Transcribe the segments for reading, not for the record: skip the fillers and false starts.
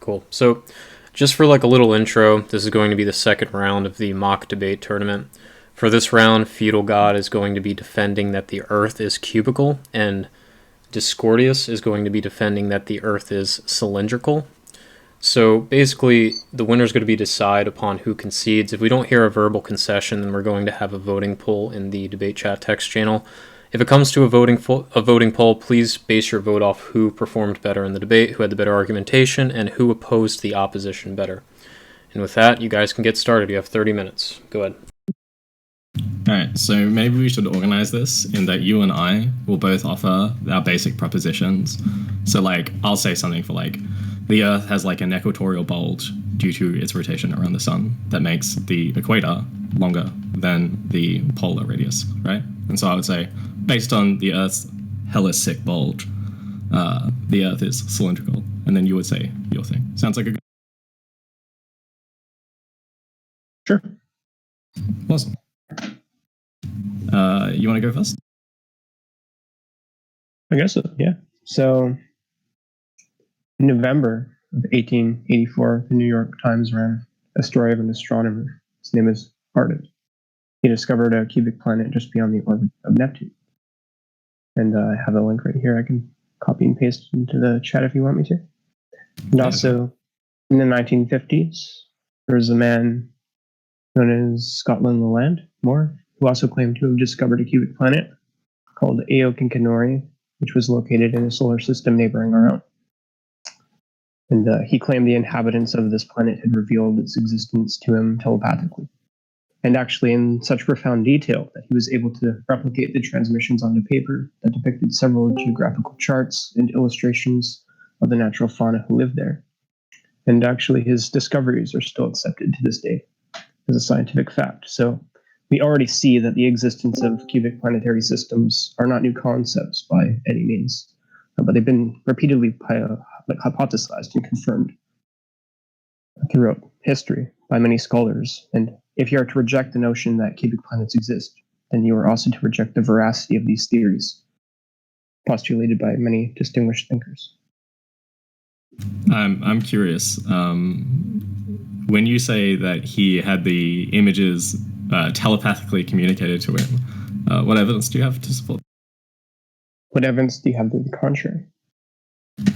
Cool. So, just for like a little intro, this is going to be the second round of the mock debate tournament. For this round, Feudal God is going to be defending that the Earth is cubical, and Discordius is going to be defending that the Earth is cylindrical. So basically, the winner is going to be decided upon who concedes. If we don't hear a verbal concession, then we're going to have a voting poll in the debate chat text channel. If it comes to a voting poll, please base your vote off who performed better in the debate, who had the better argumentation, and who opposed the opposition better. And with that, you guys can get started. You have 30 minutes. Go ahead. All right, so maybe we should organize this in that you and I will both offer our basic propositions. So, like, I'll say something for, like, the Earth has, like, an equatorial bulge due to its rotation around the sun that makes the equator longer than the polar radius, right? And so I would say, based on the Earth's hella sick bulge, the Earth is cylindrical. And then you would say your thing. Sounds like a good... Sure. Awesome. You want to go first? I guess so, yeah. So, in November of 1884, the New York Times ran a story of an astronomer. His name is Arden. He discovered a cubic planet just beyond the orbit of Neptune. And I have a link right here. I can copy and paste into the chat if you want me to. And also, in the 1950s, there was a man known as Scotland Leland Moore, who also claimed to have discovered a cubic planet called Aokinkanori, which was located in a solar system neighboring our own. And he claimed the inhabitants of this planet had revealed its existence to him telepathically, and actually in such profound detail that he was able to replicate the transmissions onto paper that depicted several geographical charts and illustrations of the natural fauna who lived there. And actually his discoveries are still accepted to this day as a scientific fact. So we already see that the existence of cubic planetary systems are not new concepts by any means, but they've been repeatedly hypothesized and confirmed throughout history by many scholars. And if you are to reject the notion that cubic planets exist, then you are also to reject the veracity of these theories postulated by many distinguished thinkers. I'm curious. When you say that he had the images telepathically communicated to him, what evidence do you have to support? What evidence do you have to the contrary?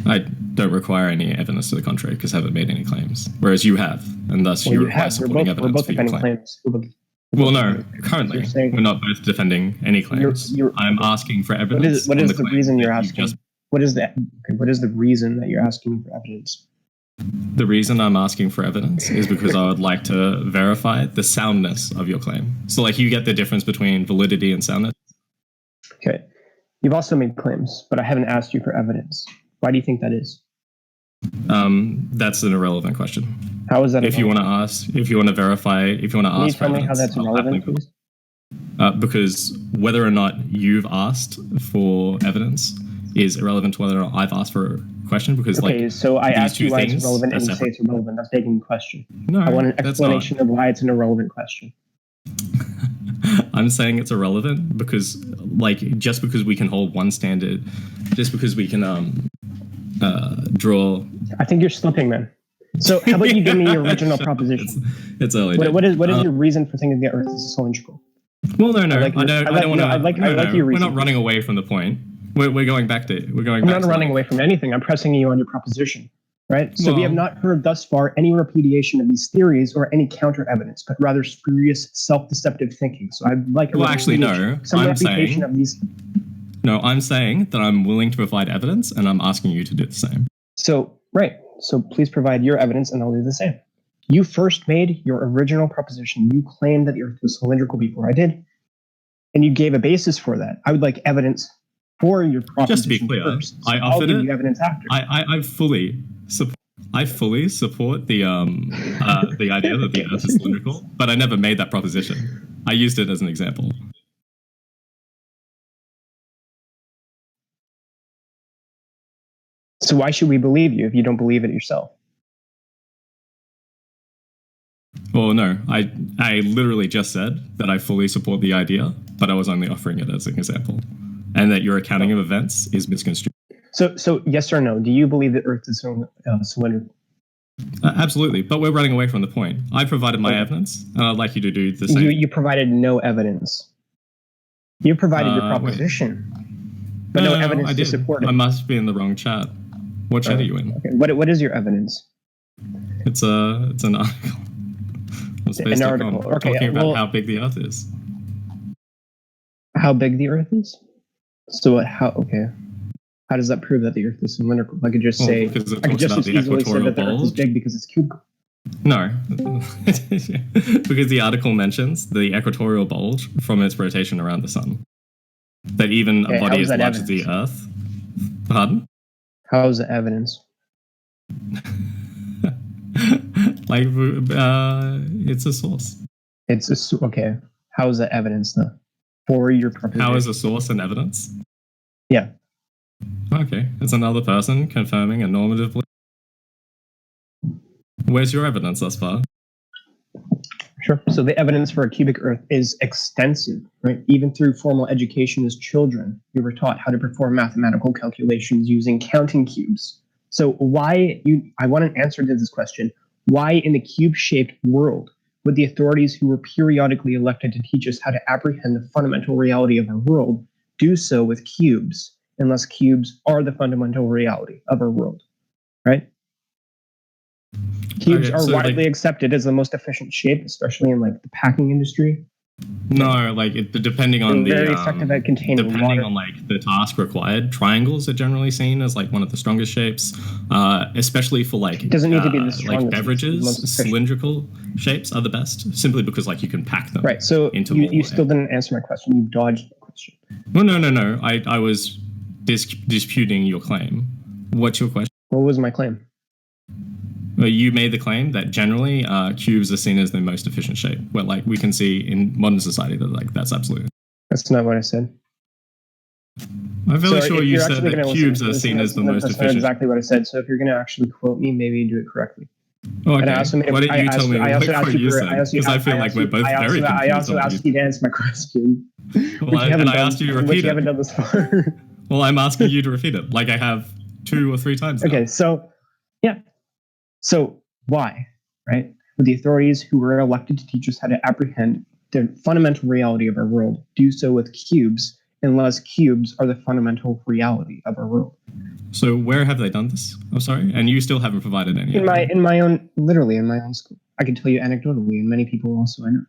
I don't require any evidence to the contrary because I haven't made any claims, whereas you have, and thus you require supporting evidence for your claims. Well, no, currently we're not both defending any claims. I'm asking for evidence. What is the reason you're asking? What is the reason that you're asking for evidence? The reason I'm asking for evidence is because I would like to verify the soundness of your claim. So, like, you get the difference between validity and soundness. Okay. You've also made claims, but I haven't asked you for evidence. Why do you think that is? That's an irrelevant question. How is that? If you want to ask, if you want to verify, if you want to ask, can you tell me how that's irrelevant, please? Because whether or not you've asked for evidence is irrelevant to whether or not I've asked for a question. Because so I asked you why it's irrelevant, and you say it's irrelevant. That's begging the question. No, I want an explanation of why it's an irrelevant question. I'm saying it's irrelevant because, like, just because we can hold one standard, just because we can draw. I think you're slipping, man. So how about you give me your original proposition? It's early. What is your reason for thinking the Earth is cylindrical? Well, no, I don't want to. I like your reason. We're not running away from the point. We're going back to. I'm not running away from anything. I'm pressing you on your proposition. Right? So we have not heard thus far any repudiation of these theories or any counter evidence, but rather spurious, self-deceptive thinking. So I'd like I'm saying of these. No, I'm saying that I'm willing to provide evidence, and I'm asking you to do the same. So please provide your evidence, and I'll do the same. You first made your original proposition. You claimed that the Earth was cylindrical before I did, and you gave a basis for that. I would like evidence for your proposition. Just to be clear, first, I offered I'll give you evidence after. I fully support the idea that the Earth is cylindrical, but I never made that proposition. I used it as an example. So why should we believe you if you don't believe it yourself? Well, no, I literally just said that I fully support the idea, but I was only offering it as an example, and that your accounting of events is misconstrued. So yes or no? Do you believe that Earth is cylindrical? Absolutely, but we're running away from the point. I provided my evidence, and I'd like you to do the same. You provided no evidence. You provided your proposition, but no evidence to support it. I must be in the wrong chat. What chat are you in? Okay. What is your evidence? It's an article. An article. We're talking about how big the Earth is. How big the Earth is? So how does that prove that the Earth is cylindrical? I could just say I could just as easily say that the Earth is big because it's cubical. No, because the article mentions the equatorial bulge from its rotation around the sun. That even a body as large as the Earth. Pardon? How is the evidence? Like, it's a source. Okay. How is the evidence though? For your proposition. How is a source and evidence? Yeah. Okay, it's another person confirming a normative belief. Where's your evidence thus far? Sure. So the evidence for a cubic Earth is extensive, right? Even through formal education as children, we were taught how to perform mathematical calculations using counting cubes. So I want an answer to this question. Why in a cube-shaped world would the authorities who were periodically elected to teach us how to apprehend the fundamental reality of our world do so with cubes, unless cubes are the fundamental reality of our world, right? Cubes are widely accepted as the most efficient shape, especially in like the packing industry. No, like depending on very effective at containing depending water. on like the task required. Triangles are generally seen as like one of the strongest shapes, especially for like it doesn't need to be the strongest. Like beverages. Cylindrical shapes are the best, simply because like you can pack them. Right. So you still didn't answer my question. You dodged the question. Well, no. I was disputing your claim. What's your question? What was my claim? Well, you made the claim that generally cubes are seen as the most efficient shape. Well, like we can see in modern society that like that's absolutely. That's not what I said. I'm fairly sure you said that cubes are seen as the most efficient. That's not exactly what I said. So if you're going to actually quote me, maybe do it correctly. Oh, okay. Why don't you tell me what you said? Because I feel like we're both very confused. I also asked you to answer my question. Well, and I asked you to repeat it. Which you haven't done this far. Well, I'm asking you to repeat it, like I have 2 or 3 times now. Okay, so yeah. So why, right? Would the authorities who were elected to teach us how to apprehend the fundamental reality of our world do so with cubes, unless cubes are the fundamental reality of our world? So where have they done this? I'm sorry, and you still haven't provided any. In my own school. I can tell you anecdotally, and many people also I know.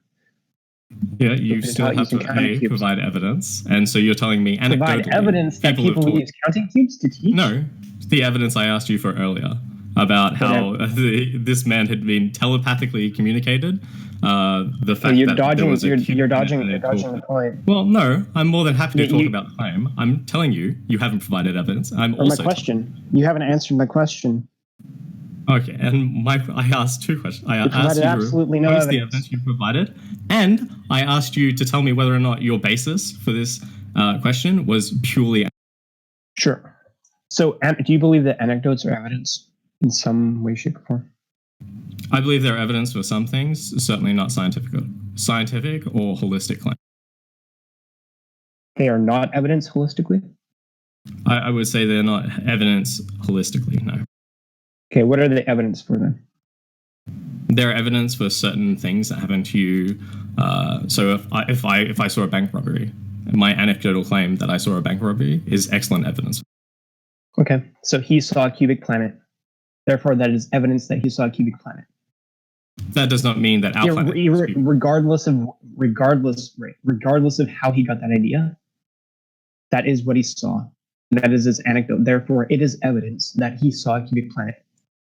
Yeah, you still have to provide evidence, and so you're telling me anecdotally. Provide evidence that people use counting cubes to teach? No, the evidence I asked you for earlier about how this man had been telepathically communicated. The fact you're that dodging the point. Well, no, I'm more than happy to talk about the claim. I'm telling you, you haven't provided evidence. My question. You haven't answered my question. Okay, and I asked 2 questions. I asked you absolutely no the evidence you provided, and I asked you to tell me whether or not your basis for this question was purely. Sure. So, do you believe that anecdotes are evidence in some way, shape, or form? I believe they're evidence for some things, certainly not scientific or holistic claim. They are not evidence holistically? I would say they're not evidence holistically, no. Okay, what are the evidence for then? They're evidence for certain things that happen to you. So if I saw a bank robbery, my anecdotal claim that I saw a bank robbery is excellent evidence. Okay, so he saw a cubic planet. Therefore, that is evidence that he saw a cubic planet. That does not mean that our planet is cubic. Regardless of how he got that idea, that is what he saw. That is his anecdote. Therefore, it is evidence that he saw a cubic planet.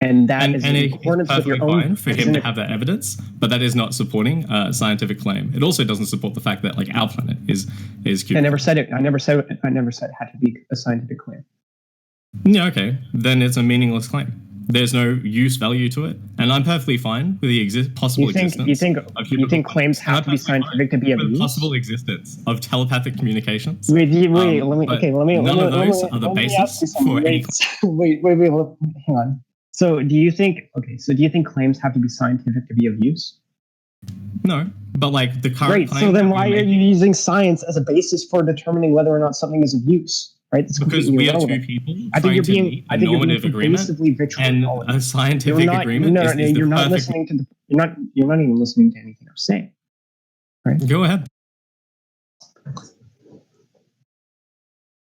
And that is in accordance with your own. Fine for him to have that evidence, but that is not supporting a scientific claim. It also doesn't support the fact that like our planet is cubic. I never said it. I never said it had to be a scientific claim. Yeah, okay. Then it's a meaningless claim. There's no use value to it, and I'm perfectly fine with the possible existence. You think claims have to be scientific to be of use? Possible existence of telepathic communications. Let me. None of those are the basis for any. Wait, hang on. So do you think claims have to be scientific to be of use? No, but like the current. Great. So then why are you using science as a basis for determining whether or not something is of use? right? It's Because completely we are two irrelevant. people I think trying you're to being, meet I a think you're being normative agreement, pervasively and vitriolic. a scientific agreement is the you're not perfect. listening to the, you're not even listening to anything I'm saying, right? Go ahead.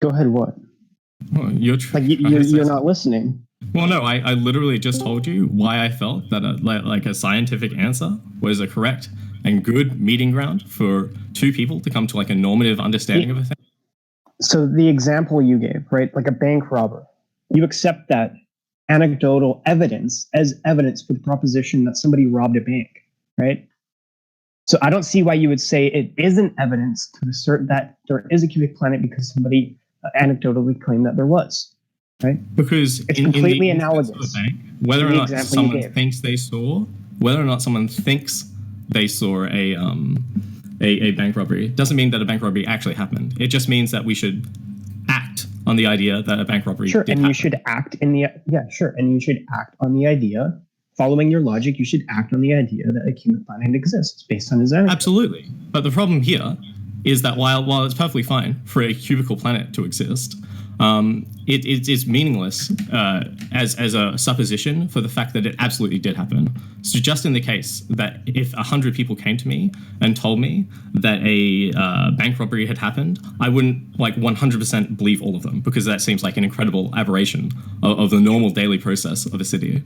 Go ahead. What? Well, You're not listening. Well, no, I literally just told you why I felt that like a scientific answer was a correct and good meeting ground for two people to come to like a normative understanding of a thing. So the example you gave, right, like a bank robber, you accept that anecdotal evidence as evidence for the proposition that somebody robbed a bank, right? So I don't see why you would say it isn't evidence to assert that there is a cubic planet because somebody anecdotally claimed that there was. Right? Because it's completely analogous. Of a bank, whether or not someone thinks they saw, a bank robbery doesn't mean that a bank robbery actually happened. It just means that we should act on the idea that a bank robbery did happen. You should act and you should act on the idea. Following your logic, you should act on the idea that a cubic planet exists based on his anecdote. Absolutely, but the problem here is that while it's perfectly fine for a cubical planet to exist, it is meaningless as a supposition for the fact that it absolutely did happen. So just in the case that if 100 people came to me and told me that a bank robbery had happened, I wouldn't like 100% believe all of them, because that seems like an incredible aberration of the normal daily process of a city.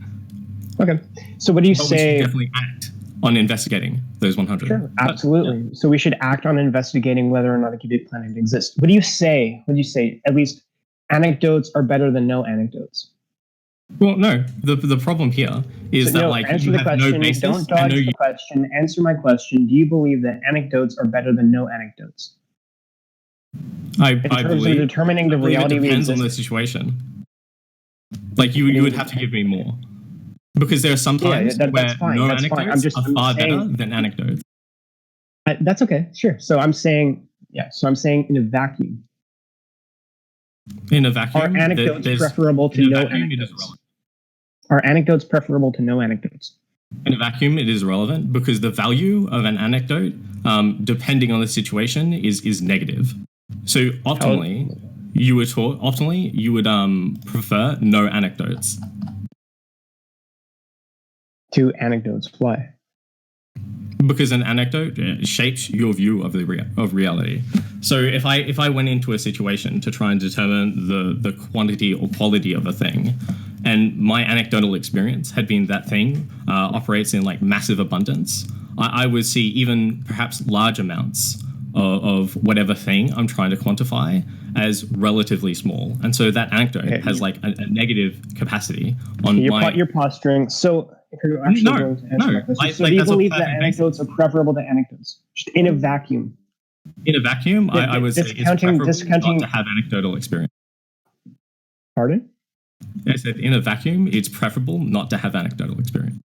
Okay, so what do you say? We should definitely act on investigating those 100. Sure, absolutely. Yeah. So we should act on investigating whether or not a cubic planet exists. What do you say? At least anecdotes are better than no anecdotes. Well, no. The problem here is that answer the question. No basis. Don't dodge the question. Answer my question. Do you believe that anecdotes are better than no anecdotes? I believe determining the reality. It depends on the situation. Like you would have to give me more, because there are some times where no anecdotes are far better than anecdotes. That's okay. Sure. So I'm saying in a vacuum. In a vacuum, are anecdotes preferable to no anecdotes? Are anecdotes preferable to no anecdotes? In a vacuum, it is relevant because the value of an anecdote, depending on the situation, is negative. So optimally, you would prefer no anecdotes. To anecdotes, why? Because an anecdote shapes your view of reality. So if I went into a situation to try and determine the quantity or quality of a thing, and my anecdotal experience had been that thing operates in like massive abundance, I would see even perhaps large amounts of whatever thing I'm trying to quantify as relatively small. And so that anecdote has like a negative capacity on you're posturing. So if you're actually going to answer my question, so do you believe that anecdotes are preferable to anecdotes? Just in a vacuum. In a vacuum, I would say it's preferable not to have anecdotal experience. Pardon? I said in a vacuum, it's preferable not to have anecdotal experience.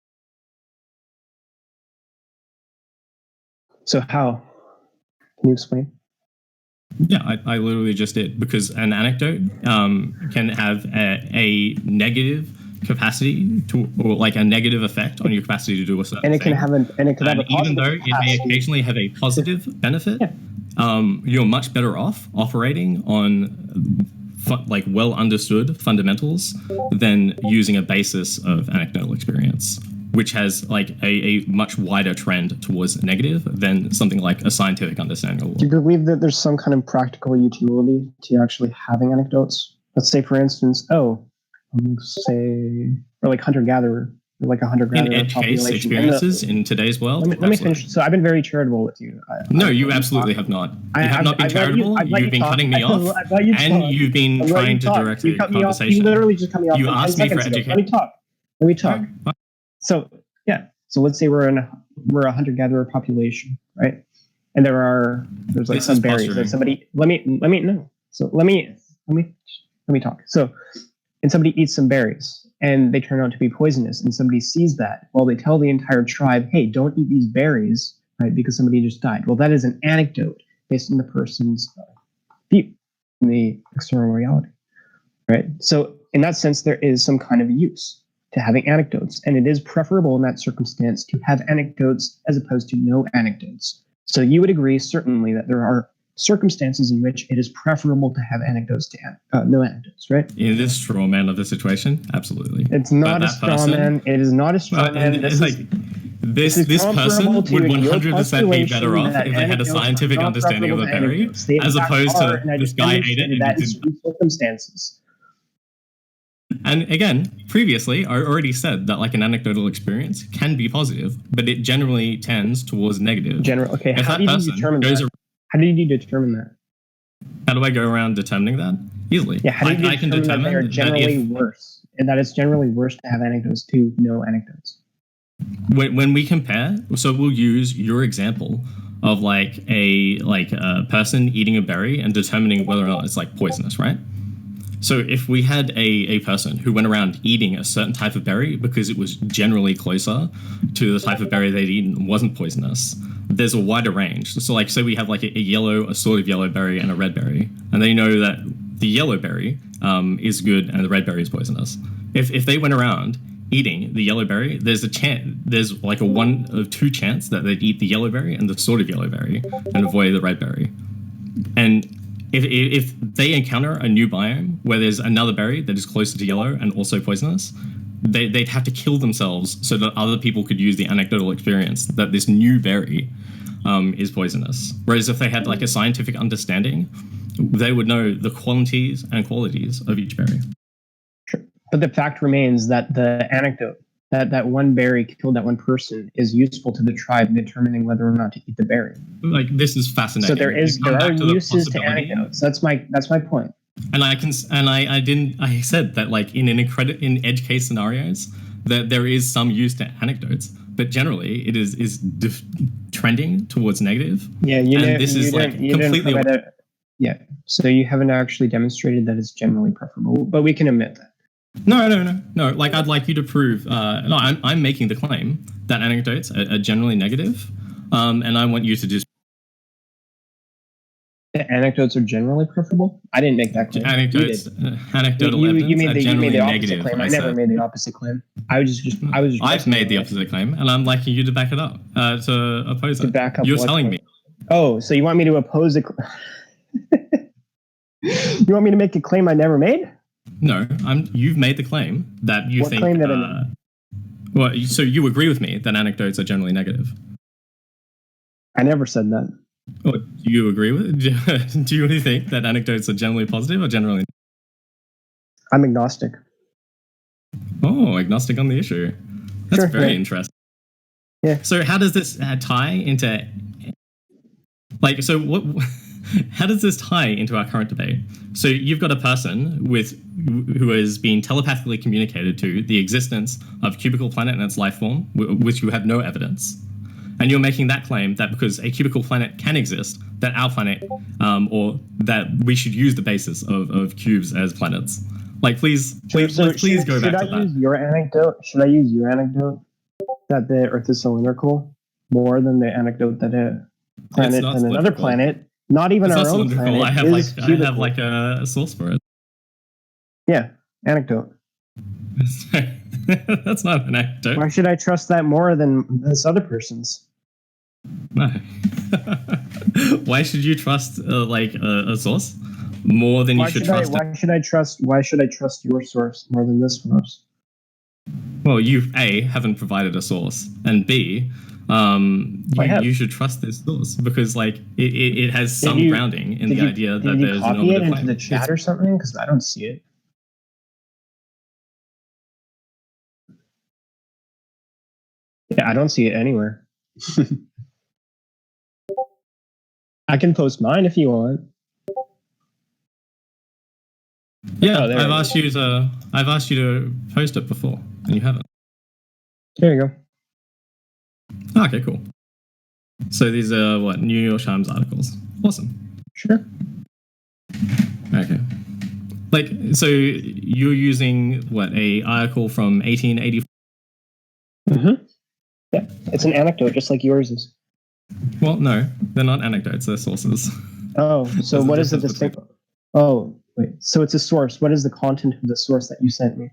So how? Can you explain? Yeah, I literally just did, because an anecdote can have a negative capacity to, or like a negative effect on your capacity to do a certain thing. And it can have a positive even though capacity. it may occasionally have a positive benefit, you're much better off operating on like well understood fundamentals than using a basis of anecdotal experience, which has like a much wider trend towards negative than something like a scientific understanding of the world. Do you believe that there's some kind of practical utility to actually having anecdotes? Let's say, for instance, or like hunter-gatherer, or like a hunter-gatherer in edge case experiences in today's world. Let me finish. So I've been very charitable with you. You absolutely have not. You have not been charitable. You've been cutting me off, and you've been trying to direct the conversation. You literally just cut me off. You asked me for education. Let me talk. So let's say we're a hunter-gatherer population, right? And there's like some berries that somebody let me talk. So, and somebody eats some berries and they turn out to be poisonous, and somebody sees that. Well, they tell the entire tribe, hey, don't eat these berries, right? Because somebody just died. Well, that is an anecdote based on the person's view in the external reality, right? So in that sense, there is some kind of use to having anecdotes, and it is preferable in that circumstance to have anecdotes as opposed to no anecdotes. So you would agree certainly that there are circumstances in which it is preferable to have anecdotes to no anecdotes, right? In this straw man of the situation, absolutely. It's not a straw man. It is not a straw man. This person would 100% be better off if they had a scientific understanding of the berry, as opposed to this guy ate it and in certain circumstances. And again, previously, I already said that like an anecdotal experience can be positive, but it generally tends towards negative. Okay, how do you determine that? How do you determine that? How do I go around determining that? Easily. Yeah, how do you determine that they are generally worse, and that it's generally worse to have anecdotes to no anecdotes? When we compare, so we'll use your example of like a person eating a berry and determining whether or not it's like poisonous, right? So if we had a person who went around eating a certain type of berry because it was generally closer to the type of berry they'd eaten and wasn't poisonous, there's a wider range. So like, say we have like a sort of yellow berry and a red berry, and they know that the yellow berry is good and the red berry is poisonous. If they went around eating the yellow berry, there's like a 1 of 2 chance that they'd eat the yellow berry and the sort of yellow berry and avoid the red berry. And if they encounter a new biome where there's another berry that is closer to yellow and also poisonous, they'd have to kill themselves so that other people could use the anecdotal experience that this new berry is poisonous. Whereas if they had like a scientific understanding, they would know the qualities and qualities of each berry. Sure. But the fact remains that the anecdote that one berry killed that one person is useful to the tribe in determining whether or not to eat the berry. Like, this is fascinating. So there are uses to anecdotes. That's my point. And I said that like in edge case scenarios that there is some use to anecdotes, but generally it is trending towards negative. Yeah, completely. Yeah, so you haven't actually demonstrated that it's generally preferable, but we can admit that. No. Like, I'd like you to prove. No, I'm making the claim that anecdotes are generally negative, and I want you to just. The anecdotes are generally preferable. I didn't make that claim. Anecdotal evidence are generally negative. Claim. I never made the opposite claim. I've made the opposite claim, and I'm liking you to back it up. To oppose it. To back up. You're telling me. Oh, so you want me to oppose it? You want me to make a claim I never made? No, you've made the claim that you think. Claim that I made? Well, so you agree with me that anecdotes are generally negative? I never said that. Well, do you agree with? Do you really think that anecdotes are generally positive or generally? I'm agnostic. Oh, agnostic on the issue. That's very interesting. Yeah. So how does this tie into? Like, so what? How does this tie into our current debate? So you've got a person who has been telepathically communicated to the existence of Cubicle Planet and its life form, which you have no evidence. And you're making that claim that because a cubicle planet can exist, that our planet, or that we should use the basis of cubes as planets. Like, please go back to that. Should I use your anecdote that the Earth is cylindrical more than the anecdote that a planet and another planet, not even our own planet, I have like a source for it. Yeah, anecdote. That's not an anecdote. Why should I trust that more than this other person's? No. Why should you trust a source more than you should trust? Why should I trust your source more than this source? Well, you A, haven't provided a source, and B, you should trust this source because like it has some grounding in the idea that there's no other planet. Did you copy it into the chat or something? Because I don't see it. Yeah, I don't see it anywhere. I can post mine if you want. Yeah, I've asked you to post it before, and you haven't. There you go. Okay, cool. So these are New York Times articles. Awesome. Sure. Okay. Like, so you're using a article from 1884? Mm-hmm. Yeah, it's an anecdote, just like yours is. Well, no, they're not anecdotes; they're sources. Oh, so what is the distinction? Oh, wait. So it's a source. What is the content of the source that you sent me?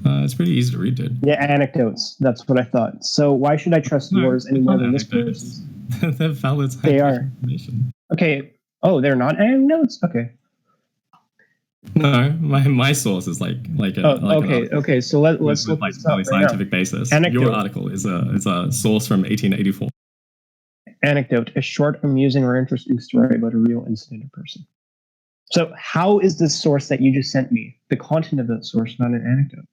It's pretty easy to read, dude. Yeah, anecdotes. That's what I thought. So why should I trust yours any more than this person's? They're valid They scientific are. information. Okay. Oh, they're not anecdotes? Okay. No, my source is like an article Okay. So let's with look like this up fairly right scientific now. basis. Anecdote. Your article is a source from 1884. Anecdote: a short, amusing, or interesting story about a real incident or person. So, how is the source that you just sent me the content of that source not an anecdote?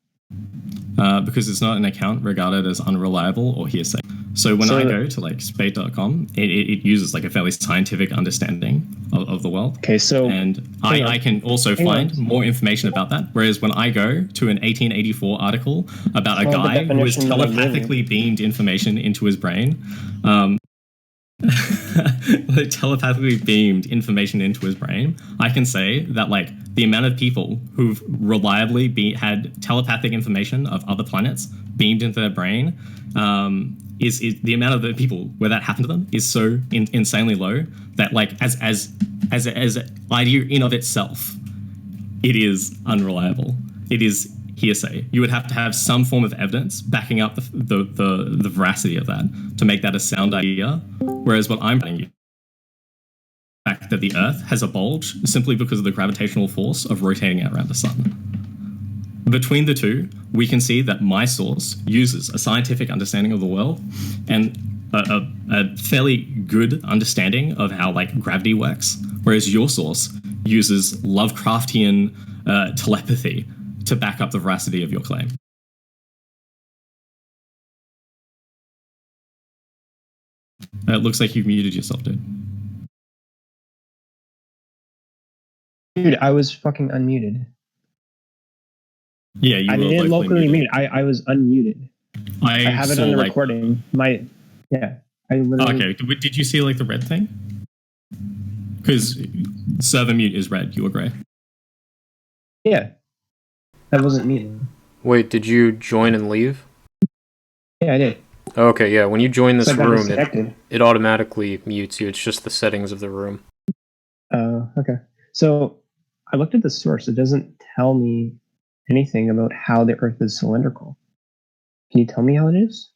Because it's not an account regarded as unreliable or hearsay. So when I go to like spate.com, it uses like a fairly scientific understanding of the world. Okay, so and I can also find more information about that. Whereas when I go to an 1884 article about a guy who was telepathically beamed information into his brain, telepathically beamed information into his brain, I can say that like the amount of people who've reliably had telepathic information of other planets beamed into their brain is the amount of the people where that happened to them is so insanely low that like as an idea in of itself, it is unreliable. It is hearsay. You would have to have some form of evidence backing up the veracity of that to make that a sound idea. Whereas what I'm telling you, the fact that the Earth has a bulge simply because of the gravitational force of rotating it around the sun. Between the two, we can see that my source uses a scientific understanding of the world and a fairly good understanding of how like gravity works, whereas your source uses Lovecraftian telepathy to back up the veracity of your claim. It looks like you've muted yourself, dude. Dude, I was fucking unmuted. Yeah, you I were didn't locally mute. I was unmuted. I have it on the recording. I literally. Okay, did you see like the red thing? Because server mute is red. You were grey. Yeah, that wasn't muted. Wait, did you join and leave? Yeah, I did. Okay, yeah. When you join this room, it automatically mutes you. It's just the settings of the room. Okay. So I looked at the source. It doesn't tell me anything about how the Earth is cylindrical. Can you tell me how it is?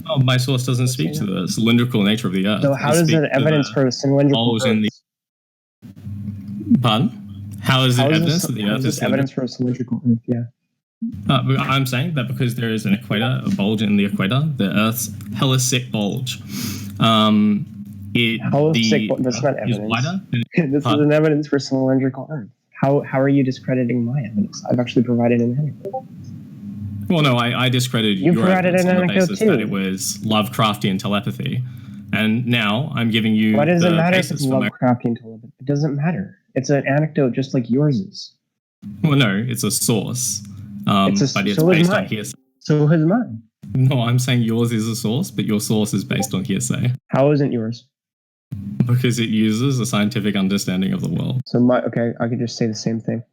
Oh, my source doesn't speak to the cylindrical nature of the Earth. So how does it evidence for the cylindrical Earth? Pardon? How is it evidence that the Earth is evidence for a cylindrical Earth? Yeah. I'm saying that because there is an equator, a bulge in the equator, the Earth's hella sick bulge. That's not evidence. This is an evidence for cylindrical Earth. How are you discrediting my evidence? I've actually provided an anecdote. Well, no, I discredited your evidence on the basis that it was Lovecraftian telepathy. And now I'm giving you Why does it matter if it's Lovecraftian telepathy? It doesn't matter. It's an anecdote just like yours is. Well, no, it's a source. But it's based on hearsay. So is mine. No, I'm saying yours is a source, but your source is based on hearsay. How isn't yours? Because it uses a scientific understanding of the world. So I could just say the same thing.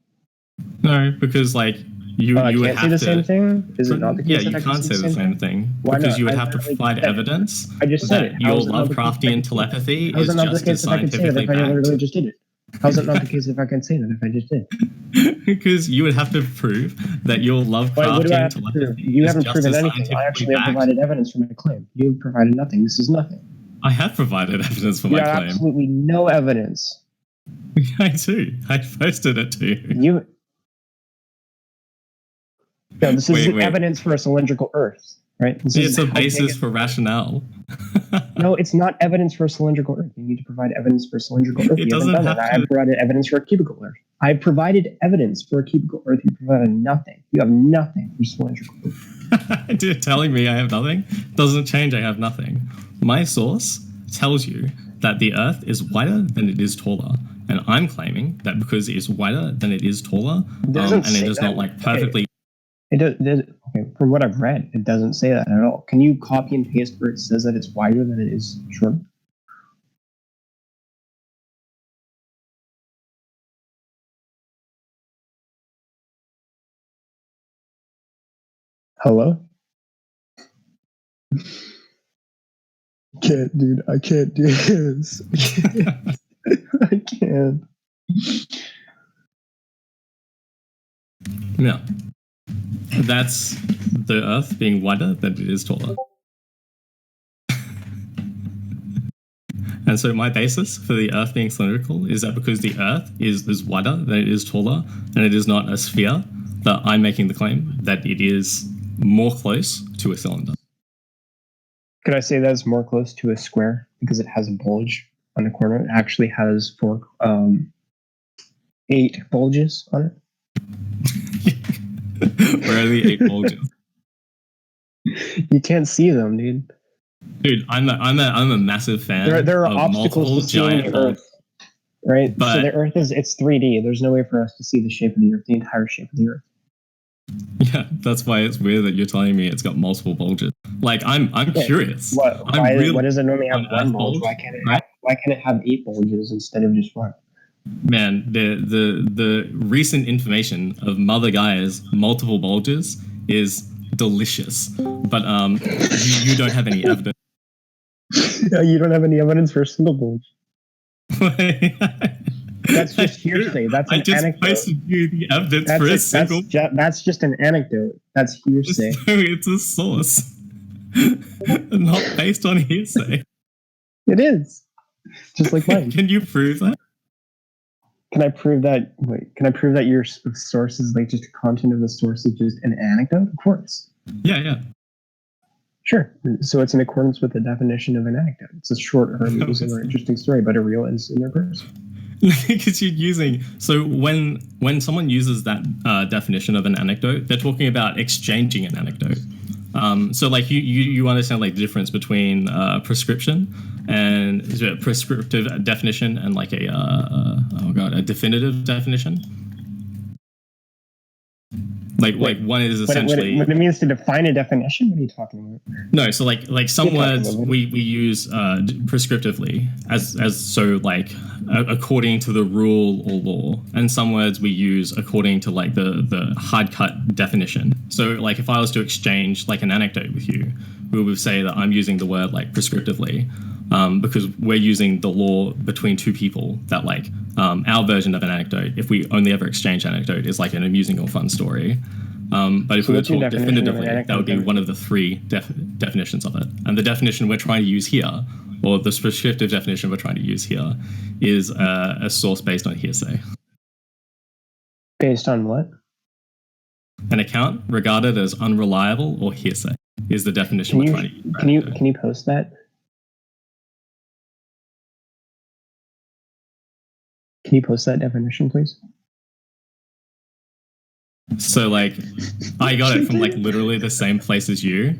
No, because like you would have to say the same thing. Is it not the case? Yeah, you can't say the same thing because you would have to provide evidence that your Lovecraftian telepathy is just as scientifically backed. I literally just did it. How's it not the case if I can say that if I just did? Because you would have to prove that your Lovecraftian telepathy you haven't proven anything. I actually have provided evidence for my claim. You have provided nothing. This is nothing. I have provided evidence for my claim. Absolutely no evidence. I do. I posted it to you. No, this is evidence for a cylindrical Earth, right? It's a basis for rationale. No, it's not evidence for a cylindrical Earth. You need to provide evidence for a cylindrical Earth. It doesn't have to. I have provided evidence for a cubical Earth. I provided evidence for a cubical Earth. You provided nothing. You have nothing for cylindrical Earth. You're telling me I have nothing? Doesn't change. I have nothing. My source tells you that the Earth is wider than it is taller. And I'm claiming that because it is wider than it is taller, and it does not like perfectly... Okay, from what I've read, it doesn't say that at all. Can you copy and paste where it says that it's wider than it is short? Hello? Can't, dude. I can't do this. I can't. Yeah. That's the Earth being wider than it is taller. And so my basis for the Earth being cylindrical is that because the Earth is wider than it is taller, and it is not a sphere, that I'm making the claim that it is more close to a cylinder. Could I say that's more close to a square because it has a bulge on the corner? It actually has 8 bulges on it. Where are the 8 bulges? You can't see them, dude. Dude, I'm a massive fan. There are of obstacles multiple to seeing giant the bulges. Earth, right? But- so the Earth it's 3D. There's no way for us to see the shape of the Earth, the entire shape of the Earth. Yeah, that's why it's weird that you're telling me it's got multiple bulges. Like, I'm curious. Why does it normally have an one Earth bulge? bulge, Why can't it right? why can't it have 8 bulges instead of just one? Man, the recent information of Mother Gaia's multiple bulges is delicious. But you don't have any evidence. You don't have any evidence for a single bulge. That's just hearsay. That's an I just anecdote. posted you the evidence for a single. That's just an anecdote. That's hearsay. It's a source, not based on hearsay. It is. Just like mine. Can you prove that? Can I prove that? Wait, can I prove that your source is like just the content of the source is just an anecdote? Of course. Yeah. Sure. So it's in accordance with the definition of an anecdote. It's a short or amusing or interesting story about a real incident or person. Because you're using, so when someone uses that definition of an anecdote, they're talking about exchanging an anecdote. So like you understand like the difference between prescription and prescriptive definition and like a definitive definition. Like one is essentially what it means to define a definition. What are you talking about? No, so like some words we use prescriptively as so like according to the rule or law, and some words we use according to like the hard cut definition. So like if I was to exchange like an anecdote with you, we would say that I'm using the word like prescriptively because we're using the law between two people that like our version of an anecdote, if we only ever exchange anecdote, is like an amusing or fun story. But if we were to talk definitively, that would be one of the 3 definitions of it. And the definition we're trying to use here, or the prescriptive definition we're trying to use here, is a source based on hearsay. Based on what? An account regarded as unreliable or hearsay is the definition we're trying to use. Can you post that? Can you post that definition, please? So, like, I got it from, like, literally the same place as you.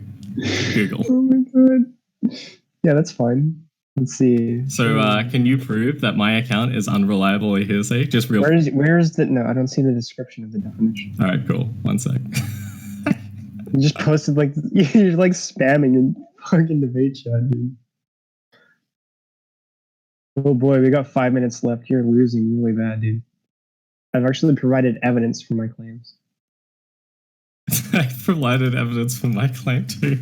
Google. Oh my god. Yeah, that's fine. Let's see. So, can you prove that my account is unreliable or hearsay? Just real. Where is the... No, I don't see the description of the definition. All right, cool. One sec. You just posted, like... You're, like, spamming in fucking debate chat, dude. Oh boy, we got 5 minutes left. You're losing really bad, dude. I've actually provided evidence for my claims. I provided evidence for my claim too.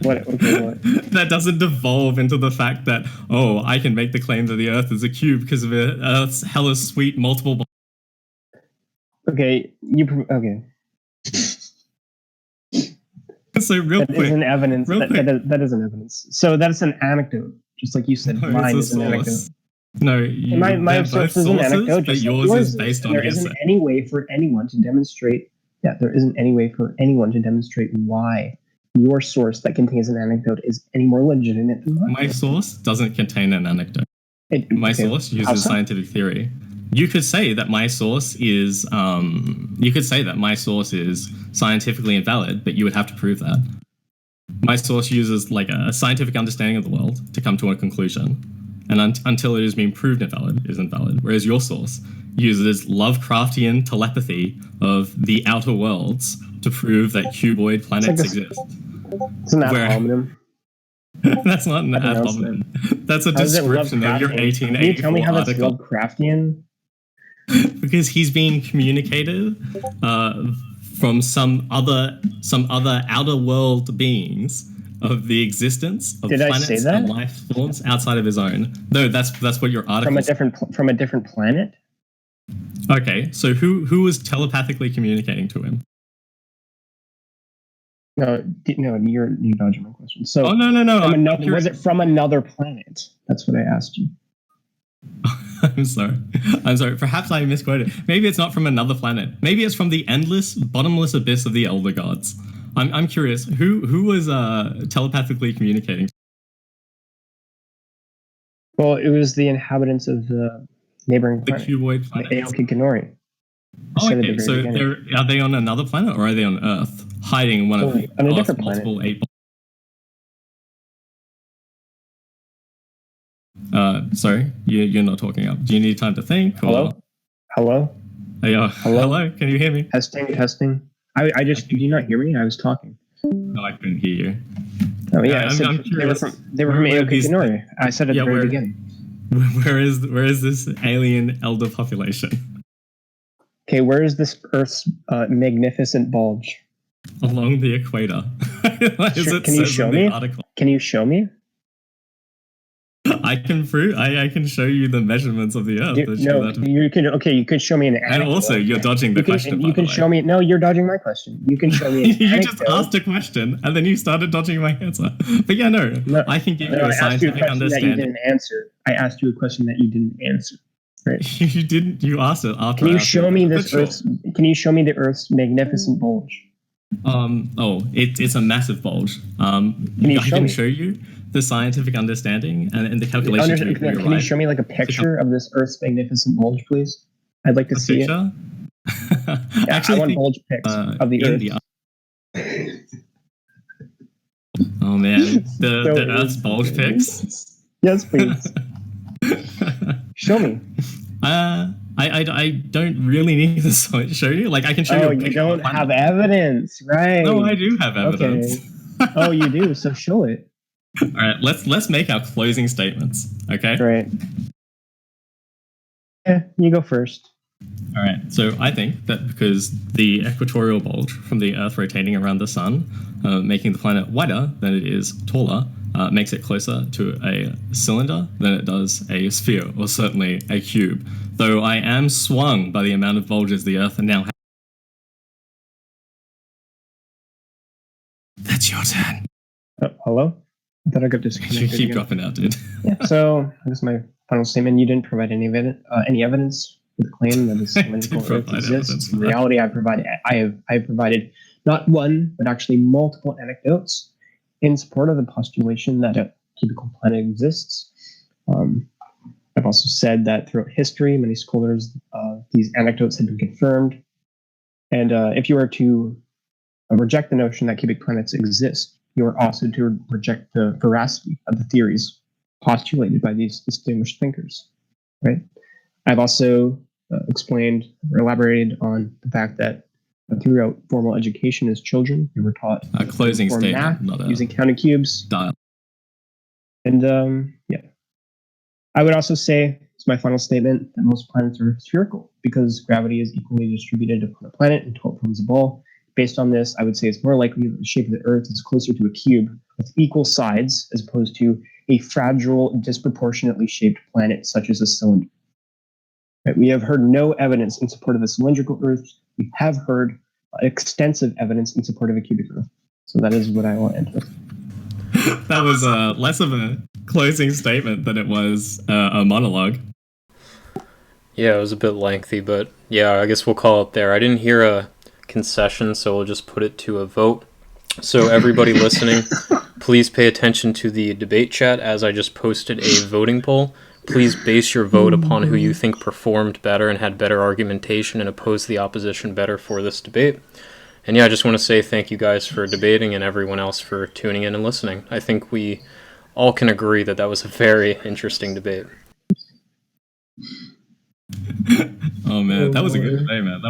What? Okay, what? That doesn't devolve into the fact that, oh, I can make the claim that the Earth is a cube because of Earth's hella sweet multiple. Okay, okay. So real That quick, isn't evidence. That isn't evidence. So that's an anecdote, just like you said. No, Mine it's is an anecdote. No, my source is an anecdote, but yours is based on there hearsay. isn't any way for anyone to demonstrate. Yeah, there isn't any way for anyone to demonstrate why your source that contains an anecdote is any more legitimate than mine. My source doesn't contain an anecdote. My source uses scientific theory. You could say that my source is scientifically invalid, but you would have to prove that. My source uses like a scientific understanding of the world to come to a conclusion, and until it has been proved invalid, is invalid. Whereas your source uses Lovecraftian telepathy of the outer worlds to prove that cuboid planets exist. It's an ad hominem. That's not an ad hominem. That's a description of your 1884 Can you tell me how that's article. Lovecraftian? Because he's being communicated from some other outer world beings of the existence of planets and life forms outside of his own. No, that's what your article from a different planet. Okay, so who was telepathically communicating to him? No, you're dodging my question. So, Oh no. was it from another planet? That's what I asked you. I'm sorry. Perhaps I misquoted. Maybe it's not from another planet. Maybe it's from the endless, bottomless abyss of the Elder Gods. I'm curious. Who was telepathically communicating? Well, it was the inhabitants of the neighboring The planet, cuboid the planet. Aokikanori. Oh, okay. So are they on another planet or are they on Earth, hiding in one of the on a different multiple planet? 8? Sorry, you're not talking up. Do you need time to think? Or? Hello. Hello. Can you hear me? Testing. I just did you not hear me? I was talking. No, I couldn't hear you. Oh yeah, I'm curious. They were from Aokikanori. I said at the very beginning. Where is this alien elder population? Okay, where is this Earth's magnificent bulge? Along the equator. Can you show me? Can you show me? I can show you the measurements of the Earth. You can. Okay, you could show me an anecdote. And also, you're dodging the question. You can show me. No, you're dodging my question. You can show me. You just asked a question and then you started dodging my answer. But yeah, no, I can give you a scientific understanding. That you didn't answer. I asked you a question that you didn't answer. Right? You didn't. You asked it after. Can you show me this Earth's? Can you show me the Earth's magnificent bulge? It's a massive bulge. I can show you the scientific understanding and the calculations. Can you show me like a picture of this Earth's magnificent bulge, please? I'd like to see it. Actually, I want bulge pics of the Earth. Oh man, the Earth's bulge pics. Yes, please. Show me. I don't really need to show you. Like I can show you. You don't have evidence, right? No, I do have evidence. Okay. Oh, you do. So show it. All right, let's make our closing statements. Okay. Right. Yeah, you go first. All right. So I think that because the equatorial bulge from the Earth rotating around the sun, making the planet wider than it is taller, makes it closer to a cylinder than it does a sphere, or certainly a cube. Though I am swung by the amount of bulges the Earth now has. That's your turn. Hello? I thought I got disconnected. You keep dropping out, dude. Yeah, so this is my final statement. You didn't provide any evidence for the claim that this cylindrical Earth exists. In reality, I have provided not one, but actually multiple anecdotes in support of the postulation that a cubical planet exists. I've also said that throughout history, many scholars, these anecdotes have been confirmed. And if you were to reject the notion that cubic planets exist, you are also to reject the veracity of the theories postulated by these distinguished thinkers. Right? I've also explained or elaborated on the fact that throughout formal education as children, we were taught a closing statement, math, using counting cubes. Dial. And yeah, I would also say, it's my final statement, that most planets are spherical because gravity is equally distributed upon a planet in 12 forms of ball. Based on this, I would say it's more likely that the shape of the Earth is closer to a cube with equal sides as opposed to a fragile, disproportionately shaped planet such as a cylinder. Right? We have heard no evidence in support of a cylindrical Earth. We have heard extensive evidence in support of a cubic Earth. So that is what I will end with. That was less of a closing statement than it was a monologue. Yeah, it was a bit lengthy, but yeah, I guess we'll call it there. I didn't hear a concession, so we'll just put it to a vote. So everybody listening, please pay attention to the debate chat as I just posted a voting poll. Please base your vote upon who you think performed better and had better argumentation and opposed the opposition better for this debate. And yeah, I just want to say thank you guys for debating and everyone else for tuning in and listening. I think we all can agree that that was a very interesting debate. Oh man, that was a good debate, man.